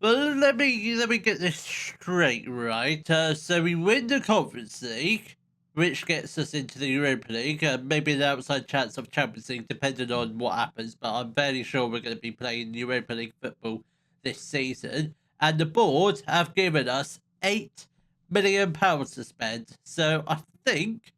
Well, let me get this straight, right? So we win the Conference League, which gets us into the Europa League. Maybe an outside chance of Champions League, depending on what happens. But I'm fairly sure we're going to be playing Europa League football this season. And the board have given us £8 million to spend. So I think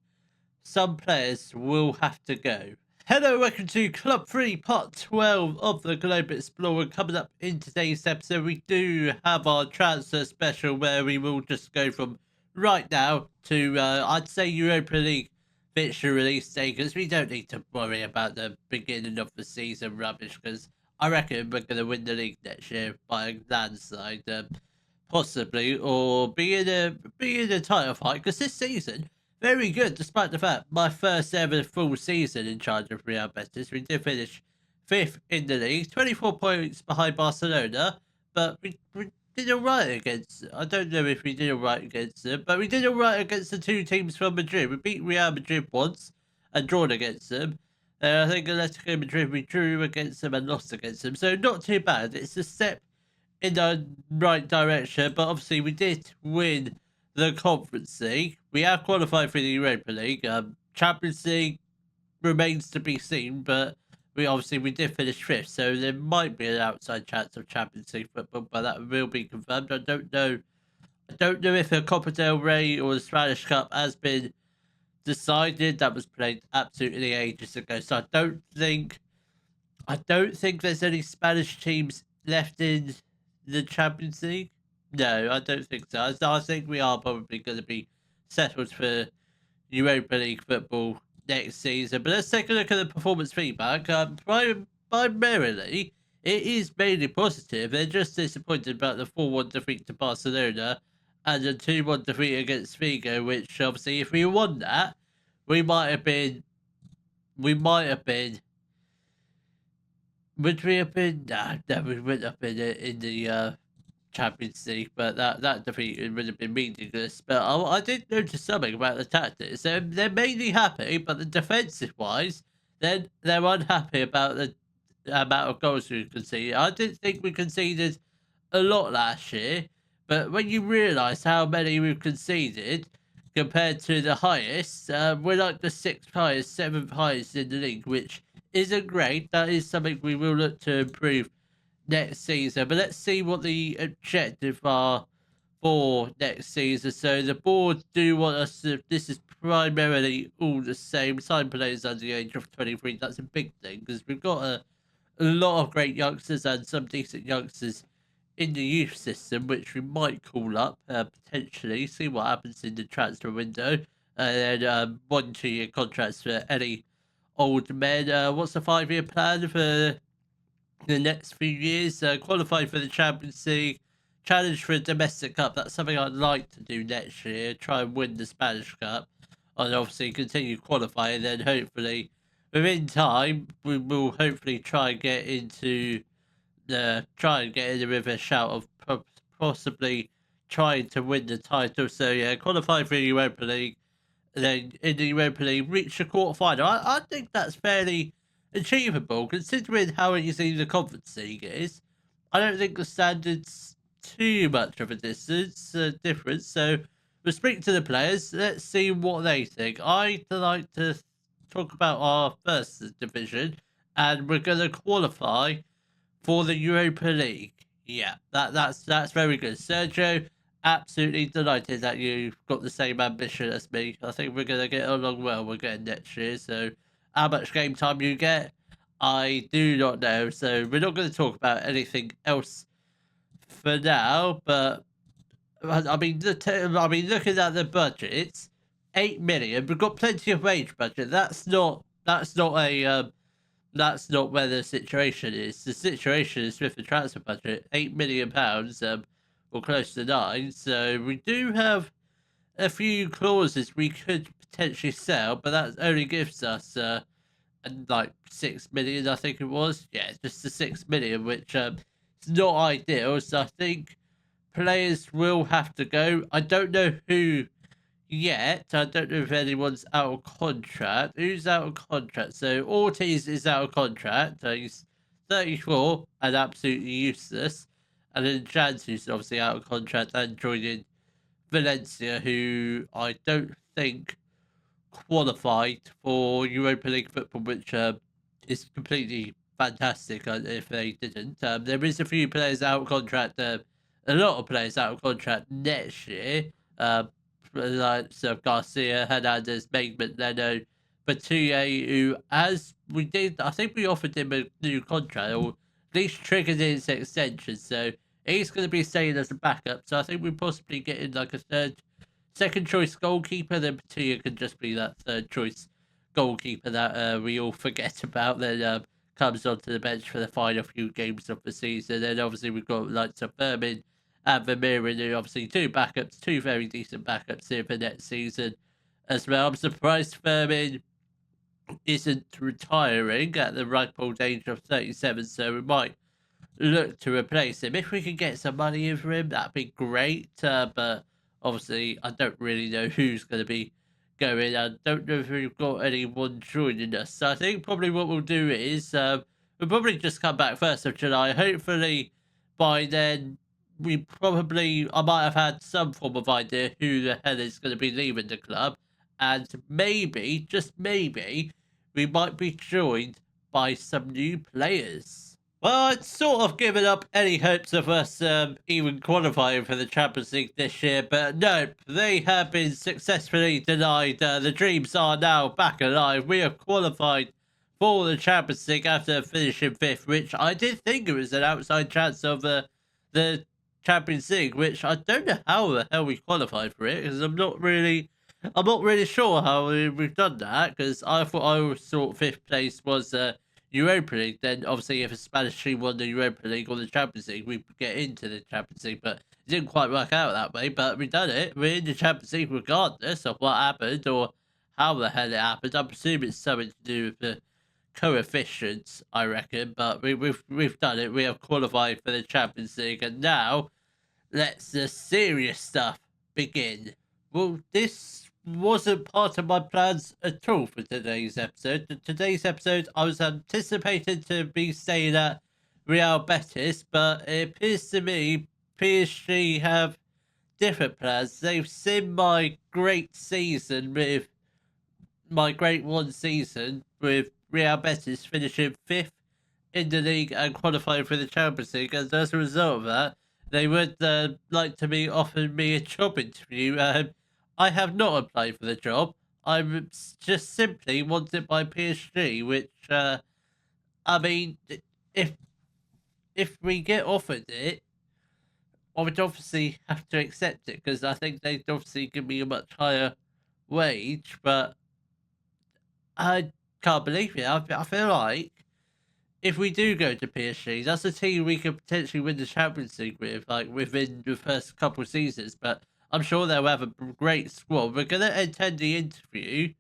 some players will have to go. Hello, welcome to Club 3, Part 12 of the Globe Explorer. Coming up in today's episode, we do have our transfer special where we will just go from right now to, I'd say, Europa League fixture release day, because we don't need to worry about the beginning of the season rubbish, because I reckon we're going to win the league next year by a landslide, possibly, or be in a title fight, because this season very good, despite the fact my first ever full season in charge of Real Betis. We did finish fifth in the league, 24 points behind Barcelona, but we did all right against. I don't know if we did all right against them, but we did all right against the two teams from Madrid. We beat Real Madrid once and drawn against them. I think Atletico Madrid we drew against them and lost against them, so not too bad. It's a step in the right direction, but obviously we did win the Conference League. We have qualified for the Europa League. Champions League remains to be seen, but we did finish fifth, so there might be an outside chance of Champions League football, but that will be confirmed. I don't know. I don't know if the Copa del Rey or the Spanish Cup has been decided. That was played absolutely ages ago, so I don't think there's any Spanish teams left in the Champions League. No, I don't think so. I think we are probably going to be settled for Europa League football next season. But let's take a look at the performance feedback. Primarily, it is mainly positive. They're just disappointed about the 4-1 defeat to Barcelona and the 2-1 defeat against Vigo, which obviously, if we won that, we might have been. We might have been. Would we have been? Nah, no, we wouldn't have been in the Champions League, but that defeat would have been meaningless. But I did notice something about the tactics. They're mainly happy, but the defensive wise, they're unhappy about the amount of goals we conceded. I didn't think we conceded a lot last year, but when you realise how many we've conceded compared to the highest, we're like the sixth highest, seventh highest in the league, which isn't great. That is something we will look to improve next season. But let's see what the objectives are for next season. So the board do want us to. This is primarily all the same. Sign players under the age of 23. That's a big thing because we've got a lot of great youngsters and some decent youngsters in the youth system, which we might call up potentially. See what happens in the transfer window. And then 1-2 year contracts for any old men. What's the 5-year plan for the next few years? Qualify for the Champions League, challenge for a domestic cup. That's something I'd like to do next year. Try and win the Spanish Cup, and obviously continue qualifying. Then hopefully, within time, we will hopefully try and get into with a shout of possibly trying to win the title. So yeah, qualify for the Europa League, then in the Europa League reach the quarter final. I think that's fairly achievable considering how easy the Conference League is. I don't think the standards too much of a difference. So we'll speak to the players. Let's see what they think. I'd like to talk about our first division, and we're going to qualify for the Europa League. Yeah, that's very good, Sergio. Absolutely delighted that you've got the same ambition as me. I think we're gonna get along well. We're getting next year, so how much game time you get, I do not know. So we're not going to talk about anything else for now. But I mean, looking at the budgets, 8 million. We've got plenty of wage budget. That's not where the situation is. The situation is with the transfer budget, £8 million, or close to nine. So we do have a few clauses we could potentially sell, but that only gives us like 6 million, I think it was. Yeah, just the 6 million, which is not ideal. So I think players will have to go. I don't know who yet. I don't know if anyone's out of contract. Who's out of contract? So Ortiz is out of contract. He's 34 and absolutely useless. And then Jans, who's obviously out of contract and joining Valencia, who I don't think qualified for Europa League football, which is completely fantastic if they didn't. There is a few players out of contract, a lot of players out of contract next year, like Garcia, Hernandez, Maigman, Leno, Batuye, who, as we did, I think we offered him a new contract, or at least triggered his extension, so he's going to be staying as a backup, so I think we're possibly getting like a second choice goalkeeper, then Patia can just be that third choice goalkeeper that we all forget about. Then comes onto the bench for the final few games of the season. Then obviously we've got like Firmin and Vermeer, and obviously two backups, two very decent backups here for next season as well. I'm surprised Firmin isn't retiring at the ripe old age of 37, so we might look to replace him. If we can get some money in for him, that'd be great. But obviously, I don't really know who's going to be going. I don't know if we've got anyone joining us. So I think probably what we'll do is we'll probably just come back 1st of July. Hopefully, by then, I might have had some form of idea who the hell is going to be leaving the club. And maybe, just maybe, we might be joined by some new players. Well, I'd sort of given up any hopes of us even qualifying for the Champions League this year, but nope, they have been successfully denied. The dreams are now back alive. We have qualified for the Champions League after finishing 5th, which I did think it was an outside chance of the Champions League, which I don't know how the hell we qualified for it, because I'm not really sure how we've done that, because I thought I thought 5th place was Europa League. Then obviously if a Spanish team won the Europa League or the Champions League, we would get into the Champions League, but it didn't quite work out that way. But we done it. We're in the Champions League regardless of what happened or how the hell it happened. I'm assuming it's something to do with the coefficients, I reckon. But we've done it. We have qualified for the Champions League, and now let's the serious stuff begin. Well, this wasn't part of my plans at all for today's episode. Today's episode, I was anticipating to be staying at Real Betis, but it appears to me PSG have different plans. They've seen my great one season with Real Betis finishing 5th in the league and qualifying for the Champions League, and as a result of that, they would like to be offering me a job interview. I have not applied for the job. I'm just simply wanted by PSG, which, I mean, if we get offered it, I would obviously have to accept it, because I think they'd obviously give me a much higher wage, but I can't believe it. I feel like if we do go to PSG, that's a team we could potentially win the Champions League with, like within the first couple of seasons, but I'm sure they'll have a great squad. We're going to attend the interview.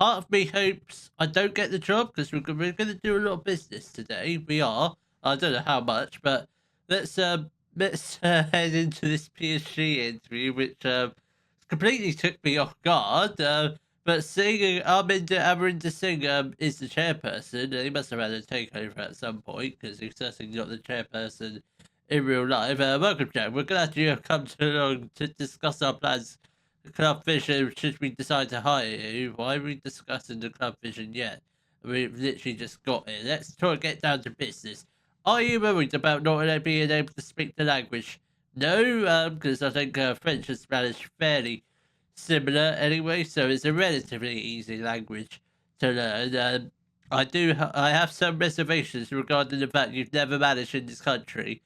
Part of me hopes I don't get the job, because we're going to do a lot of business today. We are. I don't know how much, but let's head into this PSG interview, which completely took me off guard. But seeing Amarinder Singh is the chairperson, and he must have had a takeover at some point, because he's certainly not the chairperson in real life. Welcome, Jack. We're glad you have come along to discuss our plans, the club vision, should we decide to hire you. Why are we discussing the club vision yet? We've literally just got here. Let's try and get down to business. Are you worried about not being able to speak the language? No, because I think French and Spanish are fairly similar anyway, so it's a relatively easy language to learn. I have some reservations regarding the fact you've never managed in this country.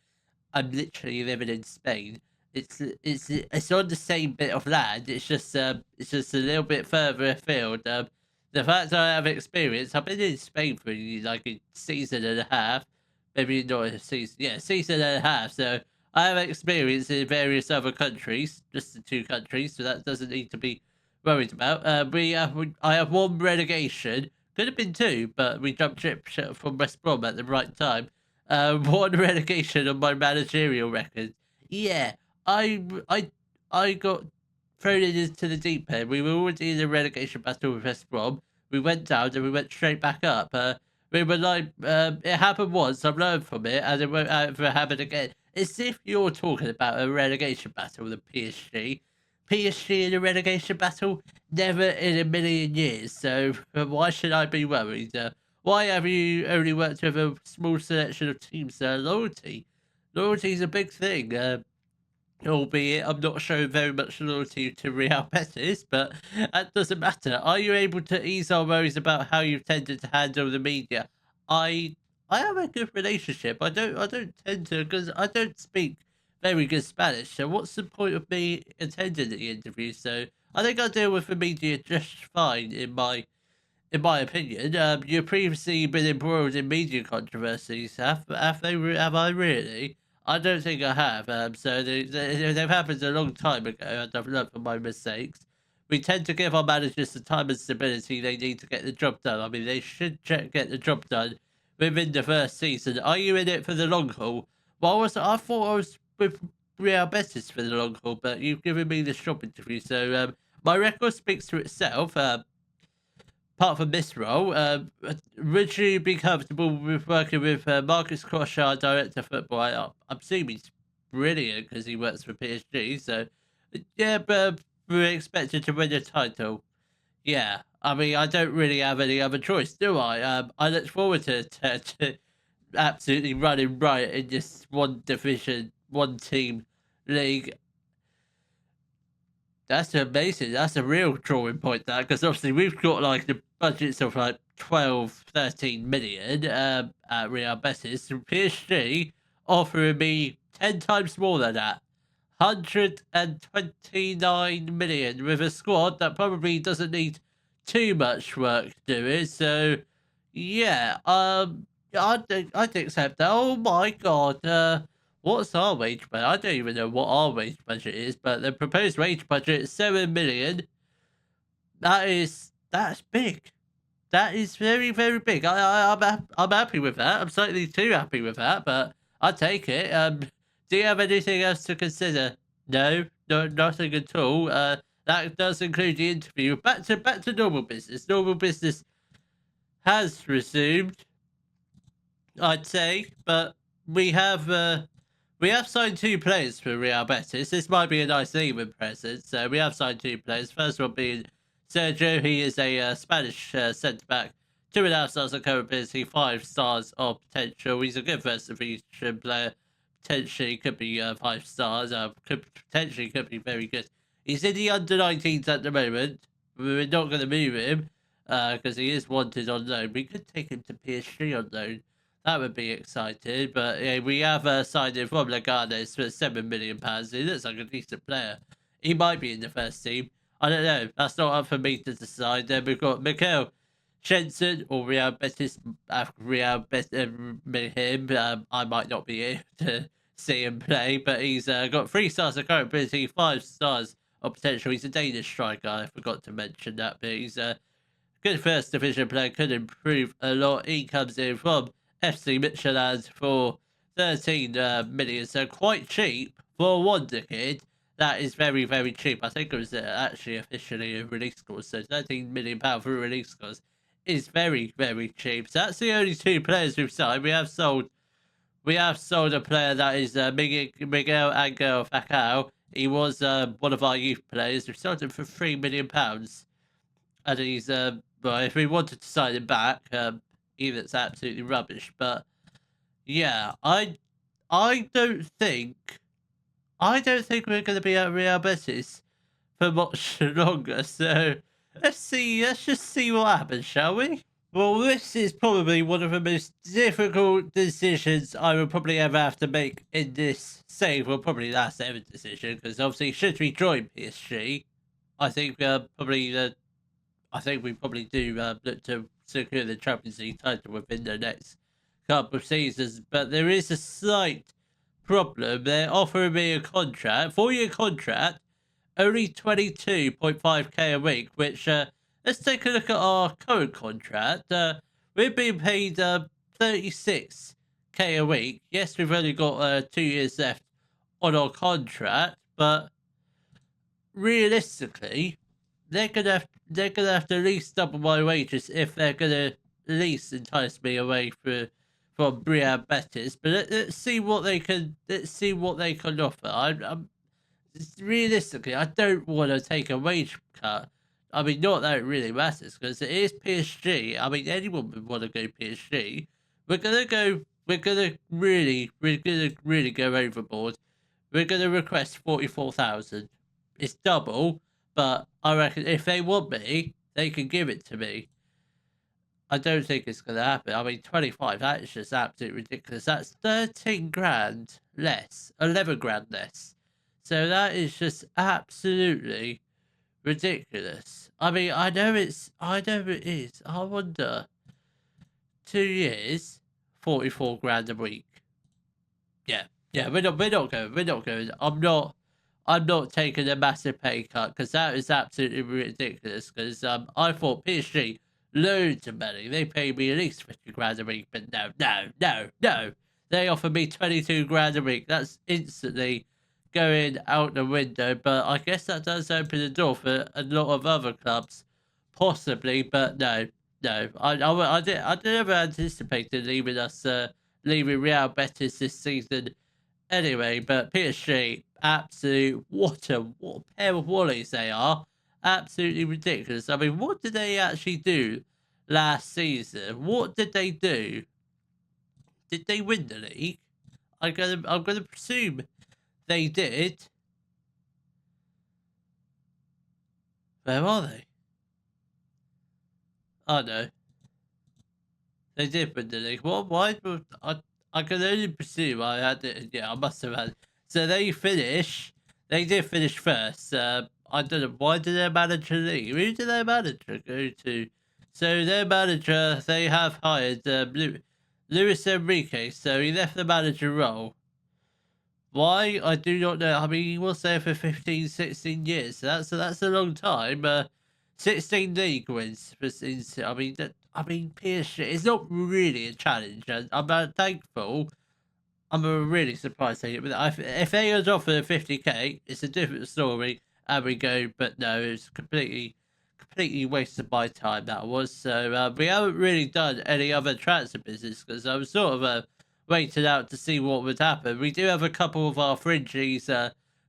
I'm literally living in Spain. It's on the same bit of land. It's just a little bit further afield. The fact I have experience, I've been in Spain for like a season and a half, maybe not a season, yeah, season and a half. So I have experience in various other countries, just the 2 countries, so that doesn't need to be worried about. I have 1 relegation. Could have been 2, but we jumped ship from West Brom at the right time. 1 relegation on my managerial record. Yeah, I got thrown into the deep end. We were already in a relegation battle with West Brom. We went down and we went straight back up. We were like, it happened once. I've learned from it, and it won't ever happen again. As if you're talking about a relegation battle with PSG. PSG in a relegation battle? Never in a million years. So why should I be worried? Why have you only worked with a small selection of teams? Loyalty. Loyalty is a big thing. Albeit I'm not showing very much loyalty to Real Betis, but that doesn't matter. Are you able to ease our worries about how you've tended to handle the media? I I have a good relationship. I don't tend to, because I don't speak very good Spanish. So what's the point of me attending the interview? So I think I deal with the media just fine in my opinion. You've previously been embroiled in media controversies. Have I really? I don't think I have. So they've happened a long time ago, and I've learned from my mistakes. We tend to give our managers the time and stability they need to get the job done. I mean, they should get the job done within the first season. Are you in it for the long haul? Well, I thought I was with Real Betis for the long haul, but you've given me this job interview, so my record speaks for itself. Apart from this role, would you be comfortable with working with Marcus Cross, our director of football? I'm assuming he's brilliant because he works for PSG. So, yeah, but we're expected to win a title. Yeah, I mean, I don't really have any other choice, do I? I look forward to absolutely running right in this one division, one team league. That's amazing. That's a real drawing point, that, because obviously we've got like the budgets of like 12, 13 million at Real Betis. And PSG offering me 10 times more than that. 129 million with a squad that probably doesn't need too much work doing. So, yeah, I'd accept that. Oh my god, what's our wage budget? I don't even know what our wage budget is, but the proposed wage budget is 7 million. That's big. That is very, very big. I'm happy with that. I'm slightly too happy with that, but I take it. Do you have anything else to consider? No, no, nothing at all. That does include the interview. Back to normal business. Normal business has resumed, I'd say, but we have signed two players for Real Betis. This might be a nice even present. So we have signed two players. First one being Sergio. He is a Spanish centre back, 2.5 stars of current ability, 5 stars of potential. He's a good first division player. Potentially could be 5 stars. Could be very good. He's in the under 19s at the moment. We're not going to move him because he is wanted on loan. We could take him to PSG on loan. That would be exciting. But yeah, we have signed him from Leganes for £7 million. He looks like a decent player. He might be in the first team. I don't know. That's not up for me to decide. Then we've got Mikel Jensen or Real Betis. Real Betis him. I might not be able to see him play, but he's got 3 stars of current ability, 5 stars of potential. He's a Danish striker. I forgot to mention that, but he's a good first division player. Could improve a lot. He comes in from FC Midtjylland for 13 million, so quite cheap for one decade. That is very, very cheap. I think it was actually officially a release cost, so £13 million for a release cost is very, very cheap. So that's the only two players we've signed. We have sold a player that is Miguel Angel Facao. He was one of our youth players. We sold him for £3 million, and he's well, if we wanted to sign him back, even it's absolutely rubbish. But yeah, I don't think we're going to be at Real Betis for much longer. So let's see. Let's just see what happens, shall we? Well, this is probably one of the most difficult decisions I will probably ever have to make in this save. Well, probably last ever decision, because obviously, should we join PSG, I think I think we probably do look to secure the Champions League title within the next couple of seasons. But there is a slight problem. They're offering me a contract, 4-year contract, only 22.5k a week, which let's take a look at our current contract. We're being paid 36k a week. Yes, we've only got 2 years left on our contract, but realistically, they're gonna have to at least double my wages if they're gonna at least entice me away from Real Betis, but let's see what they can. Let's see what they can offer. Realistically, I don't want to take a wage cut. I mean, not that it really matters because it is PSG. I mean, anyone would want to go PSG. We're gonna go. We're gonna really go overboard. We're gonna request 44,000. It's double, but I reckon if they want me, they can give it to me. I don't think it's gonna happen. I mean, 25. That is just absolutely ridiculous. That's 13 grand less, 11 grand less. So that is just absolutely ridiculous. I mean, I know it is. I wonder, 2 years, 44 grand a week. Yeah, we're not going. I'm not taking a massive pay cut because that is absolutely ridiculous. Because I thought PSG loads of money. They pay me at least 50 grand a week, but no. They offer me 22 grand a week. That's instantly going out the window. But I guess that does open the door for a lot of other clubs, possibly. But no. I never anticipated leaving Real Betis this season anyway. But PSG, what a pair of wallies they are. Absolutely ridiculous. I mean, what did they actually do last season? What did they do? Did they win the league? I'm gonna presume they did. Where are they? Oh no, they did win the league. What? Why? I can only presume I had it. Yeah, I must have had. So they finish. They did finish first. I don't know why did their manager leave. Who did their manager go to? So their manager, they have hired Luis Enrique. So he left the manager role. Why? I do not know. I mean, he was there for 15, 16 years. So that's a long time. 16 league wins. I mean, PSG. It's not really a challenge. And I'm thankful. I'm really surprised they but if they had offered 50k, it's a different story. And we go, but no, it's completely wasted my time. That was so. We haven't really done any other transfer business because I was sort of waiting out to see what would happen. We do have a couple of our fringies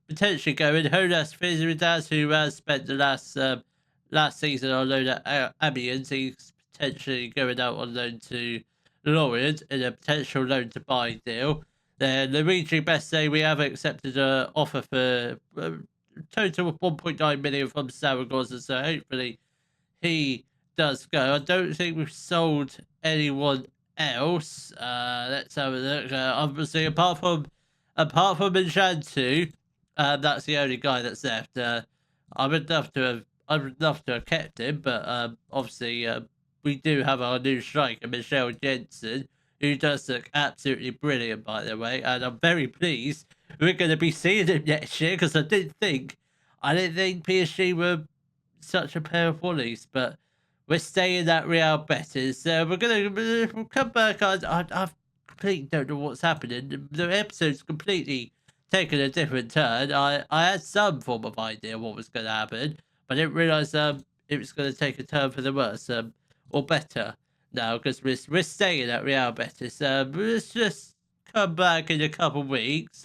potentially going. Jonas Fizeridas, who has spent the last season on loan at Amiens, he's potentially going out on loan to Lorient in a potential loan to buy deal. Then Luigi Besse, we have accepted an offer for a total of 1.9 million from Saragossa, so hopefully he does go. I don't think we've sold anyone else. Let's have a look. Obviously, apart from Enchantu, that's the only guy that's left. I would love to have kept him, but obviously we do have our new striker, Michel Jensen, who does look absolutely brilliant, by the way, and I'm very pleased we're going to be seeing him next year because I didn't think PSG were such a pair of wallies, but we're staying at Real Betis. We'll come back. I completely don't know what's happening. The episode's completely taken a different turn. I had some form of idea what was going to happen, but I didn't realise it was going to take a turn for the worse or better now because we're staying at Real Betis. Let's just come back in a couple of weeks.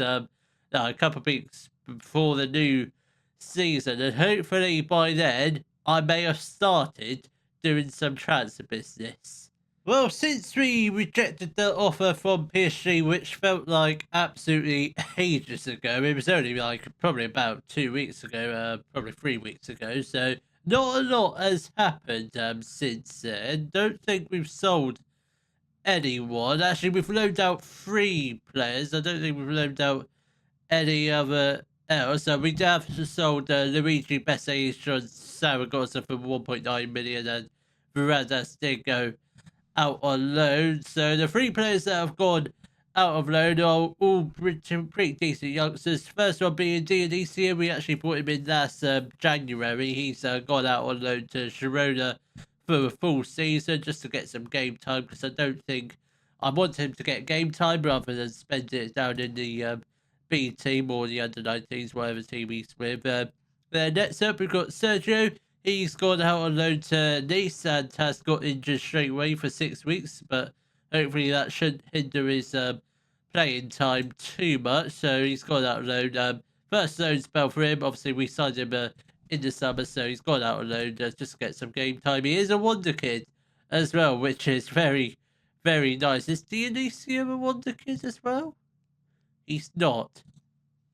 A couple of weeks before the new season, and hopefully by then I may have started doing some transfer business. Well, since we rejected the offer from PSG, which felt like absolutely ages ago, it was only like probably about 2 weeks ago, probably 3 weeks ago, so not a lot has happened since then. Don't think we've sold anyone. Actually, we've loaned out 3 players. I don't think we've loaned out any other else. So we have sold Luigi Besse from Saragossa for 1.9 million, and Veradas did go out on loan. So the 3 players that have gone out of loan are all pretty decent youngsters. First one being Dionisia. We actually brought him in last January. He's gone out on loan to Girona for a full season just to get some game time because I don't think I want him to get game time rather than spend it down in the B team or the under 19s, whatever team he's with. Next up, we've got Sergio. He's gone out on loan to Nice and has got injured straight away for 6 weeks, but hopefully that shouldn't hinder his playing time too much. So he's gone out on loan. First loan spell for him. Obviously, we signed him in the summer, so he's gone out on loan just to get some game time. He is a wonder kid as well, which is very, very nice. Is Dionisio a wonder kid as well? He's not.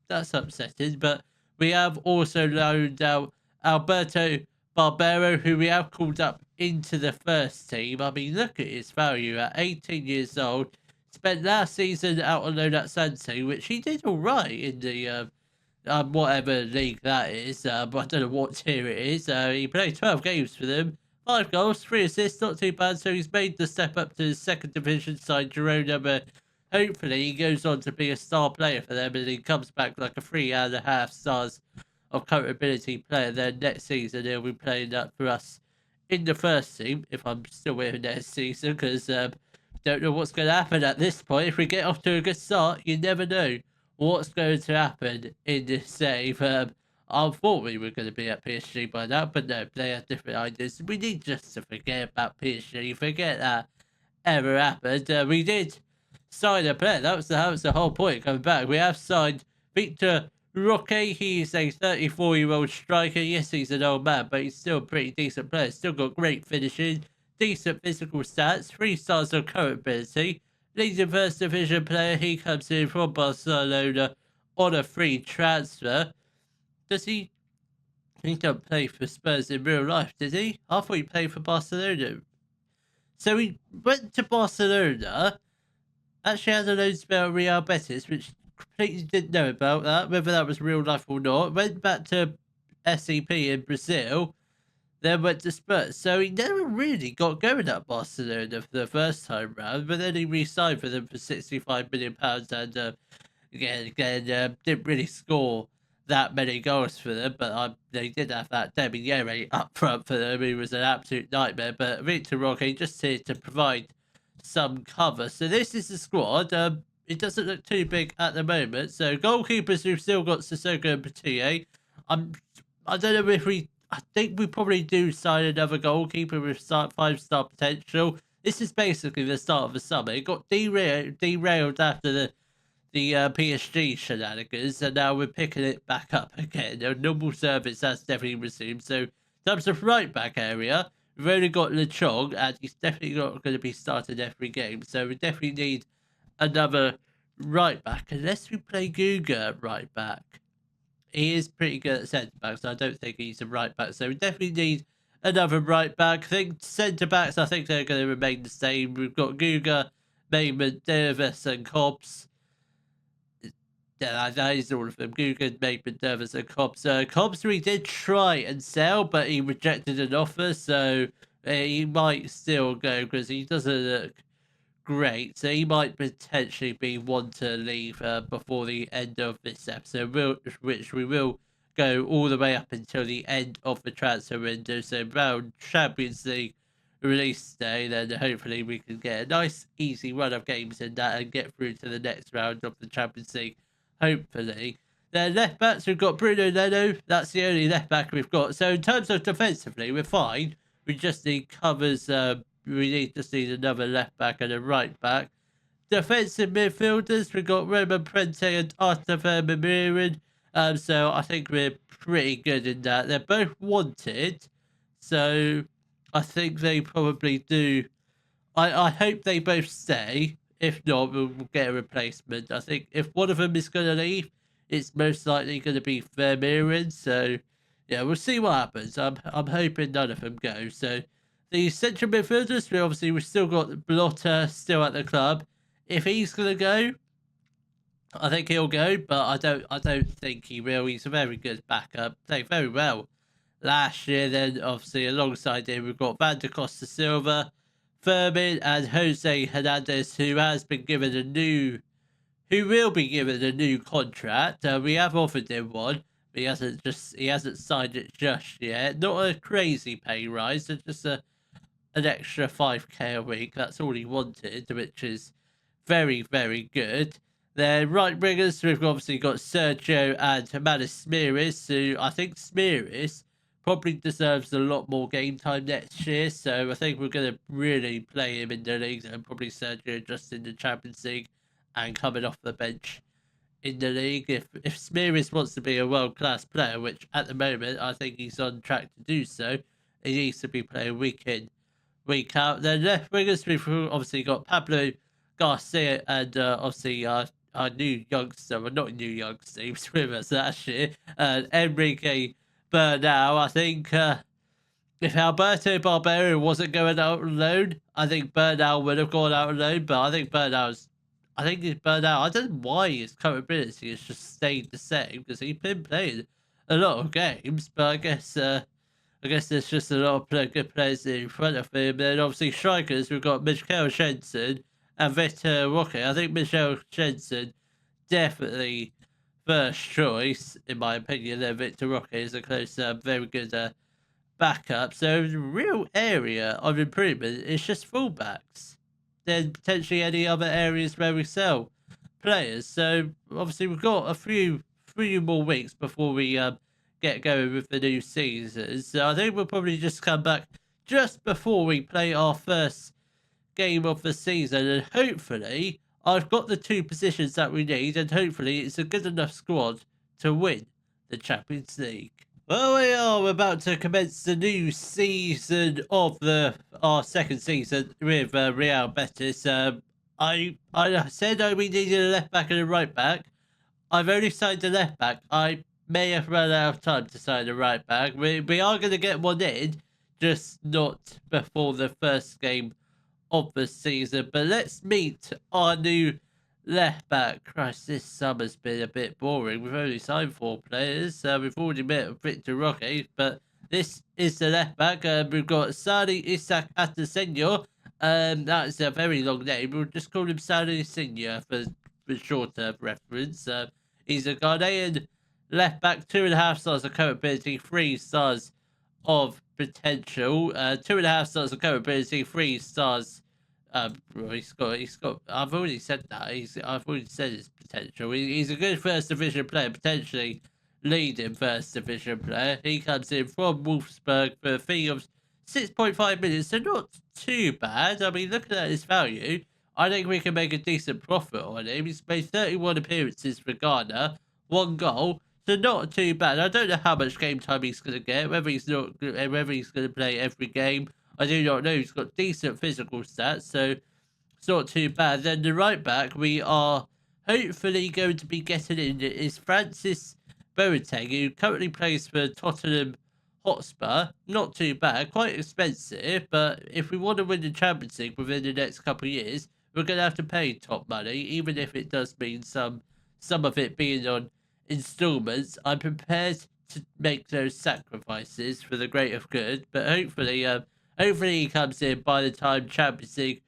That's upsetting, but we have also loaned out Alberto Barbero, who we have called up into the first team. I mean, look at his value at 18 years old. Spent last season out on loan at Santi, which he did all right in the whatever league that is. But I don't know what tier it is. He played 12 games for them, 5 goals, 3 assists, not too bad. So he's made the step up to the second division side Girona, but hopefully he goes on to be a star player for them and he comes back like a 3.5 stars of current ability player. Then next season he'll be playing that for us in the first team, if I'm still with him next season, because don't know what's going to happen at this point. If we get off to a good start, you never know what's going to happen in this save. I thought we were going to be at PSG by now, but no, they have different ideas. We need just to forget about PSG, forget that ever happened. We did sign a player. That was the whole point coming back. We have signed Victor Roque. He's a 34-year-old striker. Yes, he's an old man, but he's still a pretty decent player. Still got great finishing, decent physical stats, 3 stars of current ability. Leading first division player. He comes in from Barcelona on a free transfer. Does he? He don't play for Spurs in real life, did he? I thought he played for Barcelona. So he went to Barcelona. Actually had a loan spell at Real Betis, which completely didn't know about that, whether that was real life or not. Went back to SEP in Brazil, then went to Spurs. So he never really got going at Barcelona for the first time round, but then he re-signed for them for £65 million and again, didn't really score that many goals for them, but they did have that Demiere up front for them. He was an absolute nightmare, but Victor Roque just here to provide some cover. So this is the squad. It doesn't look too big at the moment. So goalkeepers, we've still got Sissoko and Petite. I don't know if I think we probably do sign another goalkeeper with 5-star potential. This is basically the start of the summer. It got derailed after the PSG shenanigans, and now we're picking it back up again. The normal service has definitely resumed. So in terms of right back area, we've only got Lechong, and he's definitely not going to be starting every game. So we definitely need another right back, unless we play Guga at right back. He is pretty good at centre back, so I don't think he's a right back. So we definitely need another right back. I think centre backs, I think they're going to remain the same. We've got Guga, Mayman, Davis, and Cobbs. Yeah, that is all of them. Guga, Mayman, Davis, and Cobbs. Cobbs we did try and sell, but he rejected an offer, so he might still go because he doesn't look great. So he might potentially be one to leave before the end of this episode, which we will go all the way up until the end of the transfer window. So around Champions League release day, then hopefully we can get a nice, easy run of games in that and get through to the next round of the Champions League, hopefully. Then left backs, we've got Bruno Leno. That's the only left back we've got. So in terms of defensively, we're fine. We just need covers. We just need another left back and a right back. Defensive midfielders, we've got Roman Prente and Arthur Vermaelen. So I think we're pretty good in that. They're both wanted, so I think they probably do. I hope they both stay. If not, we'll get a replacement. I think if one of them is going to leave, it's most likely going to be Vermaelen. So yeah, we'll see what happens. I'm hoping none of them go. So the central midfielders, we've still got Blotter still at the club. If he's gonna go, I think he'll go, but I don't think he will. He's a very good backup, played very well last year. Then obviously alongside him we've got Van der Costa Silva, Firmin, and Jose Hernandez, who will be given a new contract. We have offered him one, but he hasn't signed it just yet. Not a crazy pay rise, just an extra 5k a week. That's all he wanted, which is very, very good. Then right wingers, we've obviously got Sergio and Manis Smiris, who I think Smiris probably deserves a lot more game time next year. So I think we're going to really play him in the league, and probably Sergio just in the Champions League and coming off the bench in the league. If Smearis wants to be a world class player, which at the moment I think he's on track to do so, he needs to be playing week in, week out. Then left wingers, we've obviously got Pablo Garcia and obviously our new youngster, well not new youngster, he was with us last year, Enrique Bernal. I think if Alberto Barbero wasn't going out on loan, I think Bernal would have gone out on loan, but I think Bernal, I don't know why his current ability has just stayed the same, because he's been playing a lot of games, but I guess there's just a lot of good players in front of him. Then obviously strikers, we've got Michael Jensen and Victor Roque. I think Michael Jensen definitely first choice, in my opinion. Then Victor Roque is a close, very good backup. So the real area of improvement is just fullbacks. Then potentially any other areas where we sell players. So obviously we've got a few more weeks before we get going with the new season. So I think we'll probably just come back just before we play our first game of the season, and hopefully I've got the two positions that we need, and hopefully it's a good enough squad to win the Champions League. Well, we are about to commence the new season of our second season with Real Betis. I said we needed a left back and a right back. I've only signed a left back. I may have run out of time to sign a right back. We are going to get one in, just not before the first game of the season. But let's meet our new left back. Christ, this summer's been a bit boring. We've only signed 4 players. We've already met Victor Roque, but this is the left back. We've got Sani Isaac Atasenio. That's a very long name. We'll just call him Sani Senior for shorter reference. He's a Ghanaian left back, 2.5 stars of current ability, 3 stars of potential. 2.5 stars of current ability, 3 stars. He's got. I've already said that. I've already said his potential. He's a good first division player, potentially leading first division player. He comes in from Wolfsburg for a fee of 6.5 million, so not too bad. I mean, looking at his value, I think we can make a decent profit on him. He's made 31 appearances for Ghana, 1 goal, so not too bad. I don't know how much game time he's going to get, whether he's going to play every game. I do not know. He's got decent physical stats, so it's not too bad. Then the right back we are hopefully going to be getting in is Francis Boateng, who currently plays for Tottenham Hotspur. Not too bad, quite expensive, but if we want to win the Champions League within the next couple of years, we're going to have to pay top money, even if it does mean some of it being on installments. I'm prepared to make those sacrifices for the greater good, but hopefully he comes in by the time Champions League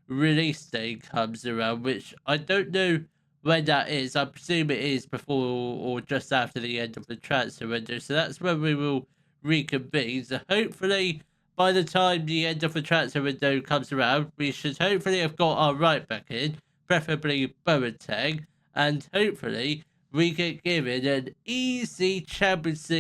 release day comes around, which I don't know when that is. I presume it is before or just after the end of the transfer window. So that's when we will reconvene. So hopefully by the time the end of the transfer window comes around, we should hopefully have got our right back in, preferably Boateng, and hopefully we get given an easy Champions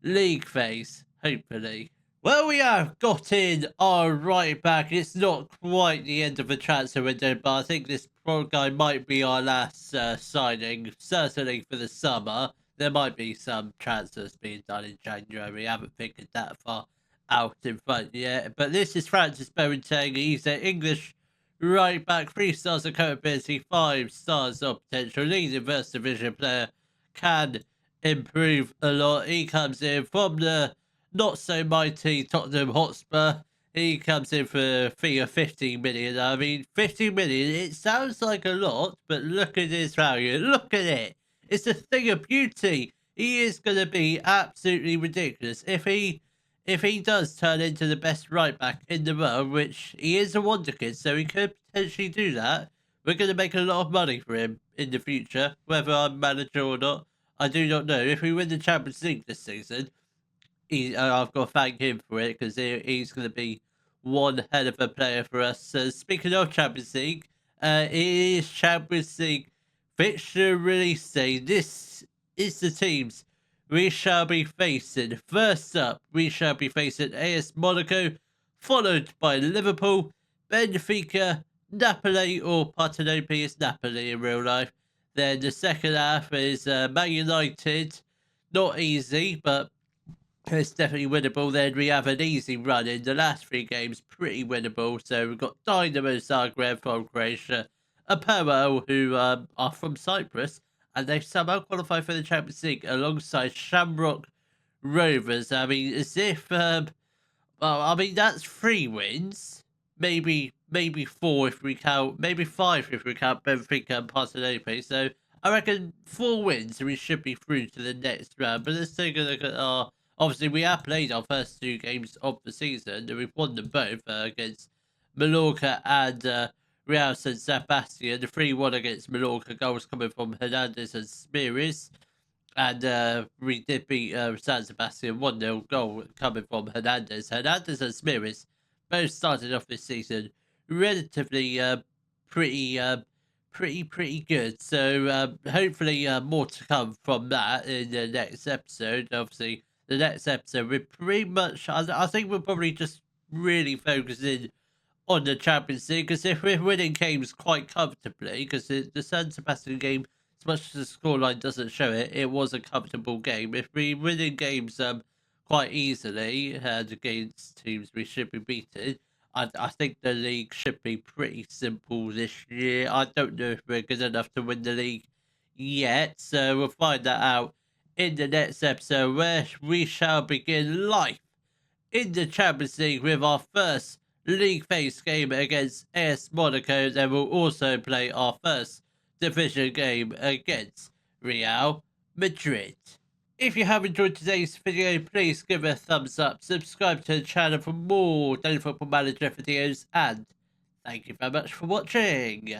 League phase. Hopefully. Well, we have got in our right back. It's not quite the end of the transfer window, but I think this guy might be our last signing, certainly for the summer. There might be some transfers being done in January. We haven't figured that far out in front yet. But this is Francis Boateng. He's an English right back, 3 stars of current ability, 5 stars of potential. Leading first division player, can improve a lot. He comes in from the not so mighty Tottenham Hotspur. He comes in for a fee of 15 million. I mean, 15 million, it sounds like a lot, but look at his value. Look at it. It's a thing of beauty. He is going to be absolutely ridiculous. If he does turn into the best right back in the world, which he is a wonder kid, so he could potentially do that, we're going to make a lot of money for him in the future, whether I'm manager or not. I do not know. If we win the Champions League this season, I've got to thank him for it, because he's going to be one hell of a player for us. Speaking of Champions League, it is Champions League fixture release day. This is the teams First up, we shall be facing AS Monaco, followed by Liverpool, Benfica, Napoli, or Partenope is Napoli in real life. Then the second half is Man United. Not easy, but it's definitely winnable. Then we have an easy run in the last three games, pretty winnable. So we've got Dynamo Zagreb from Croatia, Apoel, who are from Cyprus, and they've somehow qualified for the Champions League alongside Shamrock Rovers. I mean, as if well, I mean that's three wins, maybe four if we count, maybe five if we count Benfica and Partenope. So I reckon 4 wins and we should be through to the next round. But let's take a look at our. Obviously, we have played our first 2 games of the season and we've won them both against Mallorca and Real San Sebastian. The 3-1 against Mallorca, goals coming from Hernandez and Smearis. And we did beat San Sebastian 1-0 goal coming from Hernandez. Hernandez and Smearis both started off this season relatively pretty good. So hopefully more to come from that in the next episode. Obviously, the next episode we're pretty much. I think we're probably just really focusing on the Champions League because if we're winning games quite comfortably, because the San Sebastian game, as much as the scoreline doesn't show it, it was a comfortable game. If we're winning games quite easily and against teams we should be beating, I think the league should be pretty simple this year. I don't know if we're good enough to win the league yet, so we'll find that out in the next episode where we shall begin life in the Champions League with our first league phase game against AS Monaco. Then we'll also play our first division game against Real Madrid. If you have enjoyed today's video, please give it a thumbs up, subscribe to the channel for more Daily Football Manager videos, and thank you very much for watching.